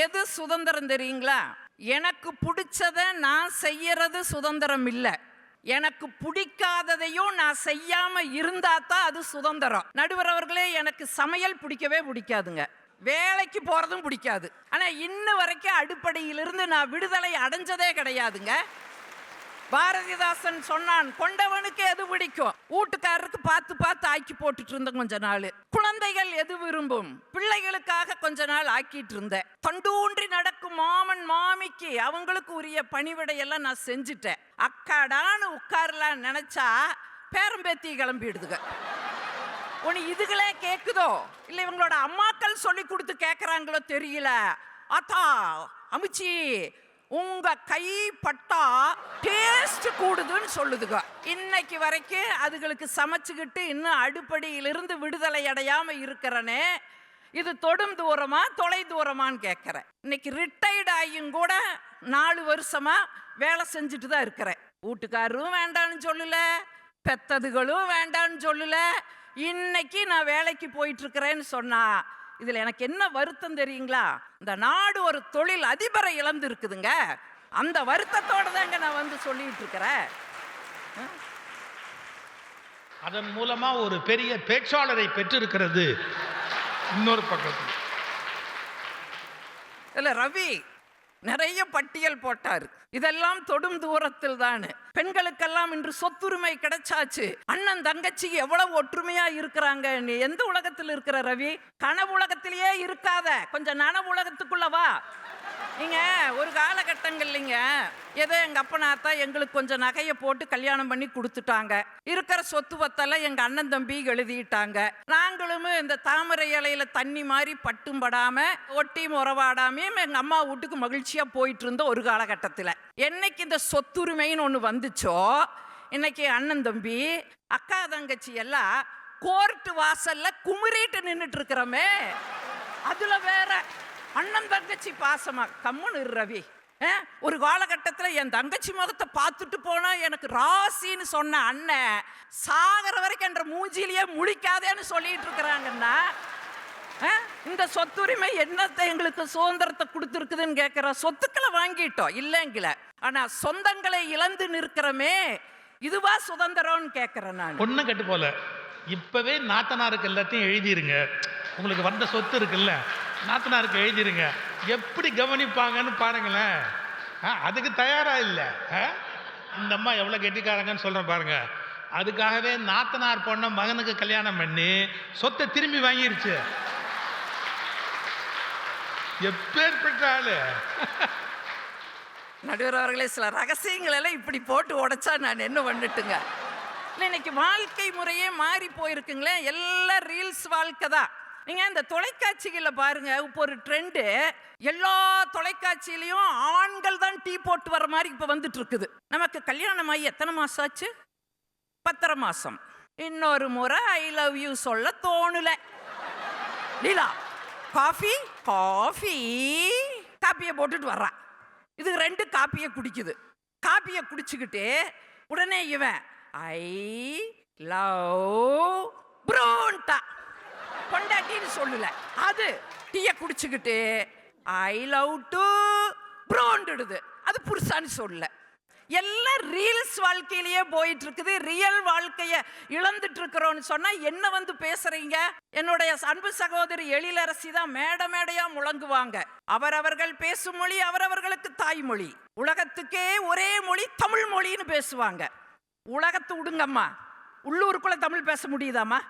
எது சுதந்திரம் தெரியுங்களா? எனக்கு பிடிச்சத நான் செய்யறது சுதந்திரம் இல்லை. எனக்கு பிடிக்காததையும் நான் செய்யாம இருந்தா தான் அது சுதந்திரம். நடுவர் அவர்களே, எனக்கு சமையல் பிடிக்கவே பிடிக்காதுங்க, வேலைக்கு போறதும் பிடிக்காது. ஆனா இன்ன வரைக்கும் அடிப்படையிலிருந்து நான் விடுதலை அடைஞ்சதே கிடையாதுங்க. பாரதிதாசன் சொன்னான், கொண்டவனுக்கு எது பிடிக்கும், வீட்டுக்காரருக்கு பார்த்து பார்த்து ஆக்கி போட்டுட்டு இருந்தேன் கொஞ்ச நாள். குழந்தைகள் எது விரும்பும், பிள்ளைகளுக்காக கொஞ்ச நாள் ஆக்கிட்டு இருந்தேன். தொண்டூன்றி நடக்கும் மாமன் மாமிக்கு அவங்களுக்கு உரிய பணிவிடையெல்லாம் நான் செஞ்சுட்டேன். அக்காடான்னு உட்காரலாம் நினைச்சா பேரம்பேத்தி கிளம்பிடுதுங்க. உனி இதுகளே கேக்குதோ இல்லை இவங்களோட அம்மாக்கள் சொல்லி கொடுத்து கேட்கறாங்களோ தெரியல. அத்தா அமிச்சி உங்க கை பட்டா டேஸ்ட் கூடுதுன்னு சொல்லுதுங்க. இன்னைக்கு வரைக்கும் அதுகளுக்கு சமைச்சுக்கிட்டு இன்னும் அடிப்படையிலிருந்து விடுதலை அடையாம இருக்கிறனே, இது தொடும் தூரமா தொலை தூரமான்னு கேட்கிறேன். இன்னைக்கு ரிட்டையர்ட் ஆகியும் கூட 4 வருஷமா வேலை செஞ்சுட்டு தான் இருக்கிறேன். வீட்டுக்காரரும் வேண்டான்னு சொல்லல, பெத்ததுகளும் வேண்டான்னு சொல்லல. இன்னைக்கு நான் வேலைக்கு போயிட்டு இருக்கிறேன்னு சொன்னா இதுல எனக்கு என்ன வருத்தம் தெரியுங்களா? இந்த நாடு ஒரு தொழில் அதிபரை இழந்து இருக்குதுங்க. அந்த வருத்தத்தோட தாங்க நான் வந்து சொல்லிட்டு இருக்கிறேன். அதன் மூலமா ஒரு பெரிய பேச்சாளரை பெற்றிருக்கிறது. இன்னொரு பக்கத்தில் இல்ல ரவி நிறைய பட்டியல் போட்டாரு. இதெல்லாம் தொடும் தூரத்தில் தான். பெண்களுக்கெல்லாம் இன்று சொத்துரிமை கிடைச்சாச்சு. அண்ணன் தங்கச்சி எவ்வளவு ஒற்றுமையா இருக்கிறாங்க. நீ எந்த உலகத்தில் இருக்கிற ரவி? கனவு உலகத்திலேயே இருக்காத, கொஞ்சம் நனவு உலகத்துக்குள்ள வா. நீங்க ஒரு காலகட்டங்கள்லிங்க ஏதோ எங்க அப்பனாத்தா எங்களுக்கு கொஞ்சம் நகையை போட்டு கல்யாணம் பண்ணி கொடுத்துட்டாங்க. இருக்கிற சொத்து பத்தெல்லாம் எங்க அண்ணன் தம்பி எழுதிட்டாங்க. நாங்களும் இந்த தாமரை இலையில தண்ணி மாதிரி பட்டும் படாம ஒட்டியும் உறவாடாமையும் எங்க அம்மா வீட்டுக்கு மகிழ்ச்சியா போயிட்டு இருந்த ஒரு காலகட்டத்தில் என்னைக்கு இந்த சொத்துரிமைன்னு ஒன்று வந்துச்சோ, இன்னைக்கு அண்ணன் தம்பி அக்கா தங்கச்சி எல்லாம் கோர்ட்டு வாசல்ல குமுறிட்டு நின்றுட்டு இருக்கிறோமே. அதுல வேற அண்ணன் தங்கச்சி பாசமா கம்முன்னு ரவி. ஒரு காலகட்டத்தில் என் தங்கச்சி முகத்தை பார்த்துட்டு போனா எனக்கு ராசின்னு சொன்ன அண்ணன் சாகர வரைக்கும் என்ற மூஞ்சிலேயே முழிக்காதேன்னு சொல்லிட்டு இருக்கிறாங்கன்னா, இந்த சொத்துரிமை என்னத்தை எங்களுக்கு சுதந்திரத்தை கொடுத்துருக்குதுன்னு கேட்கிற. சொத்துக்களை வாங்கிட்டோம் இல்லைங்கள, ஆனா சொந்தங்களை இழந்து நிற்கிறோமே, இதுவா சுதந்திரம்னு கேட்கிறேன் நான். ஒண்ணு கட்டு போல இப்பவே நாத்தனாருக்கு எல்லாத்தையும் எழுதிருங்க. உங்களுக்கு வந்த சொத்து இருக்குல்ல, நாத்தனாருக்கு எழுதிருங்க. எப்படி கவனிப்பாங்கன்னு பாருங்களேன். அதுக்கு தயாரா இல்லை. இந்த அம்மா எவ்வளவு கெட்டிக்காரங்கன்னு சொல்றேன் பாருங்க. அதுக்காகவே நாத்தனார் பொண்ண மகனுக்கு கல்யாணம் பண்ணி சொத்தை திரும்பி வாங்கிருச்சு. எப்பேற்பட்ட ஆளு. நடுவர் அவர்களே, சில ரகசியங்கள் எல்லாம் இப்படி போட்டு உடைச்சா நான் என்ன பண்ணிட்டுங்க. இன்னைக்கு வாழ்க்கை முறையே மாறி போயிருக்குங்களே. எல்லாம் ரீல்ஸ் வாழ்க்கை தான். நீங்க இந்த தொலைக்காட்சிகளை பாருங்க, இப்போ ஒரு ட்ரெண்டு. எல்லா தொலைக்காட்சியிலையும் ஆண்கள் தான் டீ போட்டு வர மாதிரி இப்ப வந்துட்டு இருக்குது. நமக்கு கல்யாணம் ஆகி எத்தனை மாசம் ஆச்சு? 10 மாசம். இன்னொரு முறை ஐ லவ் யூ சொல்ல தோணல. லீலா காஃபி காஃபி காப்பியை போட்டுட்டு வர்றான். இது 2 காப்பியை குடிக்குது. காப்பியை குடிச்சுக்கிட்டு உடனே இவன் ஐ லவ் ப்ரோன்டா பொண்டாட்டின்னு சொல்லல. அது டீயை குடிச்சுக்கிட்டு ஐ லவ் டு ப்ரோன்டுடுது. அது புருஷான்னு சொல்லல. எல்லாம் ரீல்ஸ் வாழ்க்கையிலேயே போயிட்டு இருக்குது. ரியல் வாழ்க்கைய இழந்துட்டு இருக்கிறோன்னு சொன்னா என்ன வந்து பேசுறீங்க? என்னுடைய அன்பு சகோதரி எழிலரசி தான் மேடை மேடையா முழங்குவாங்க. அவரவர்கள் பேசும் மொழி அவரவர்களுக்கு தாய்மொழி. உலகத்துக்கே ஒரே மொழி தமிழ் மொழின்னு பேசுவாங்க. உலகத்தை விடுங்கம்மா, உள்ளூருக்குள்ள தமிழ் பேச முடியுதாம்மா?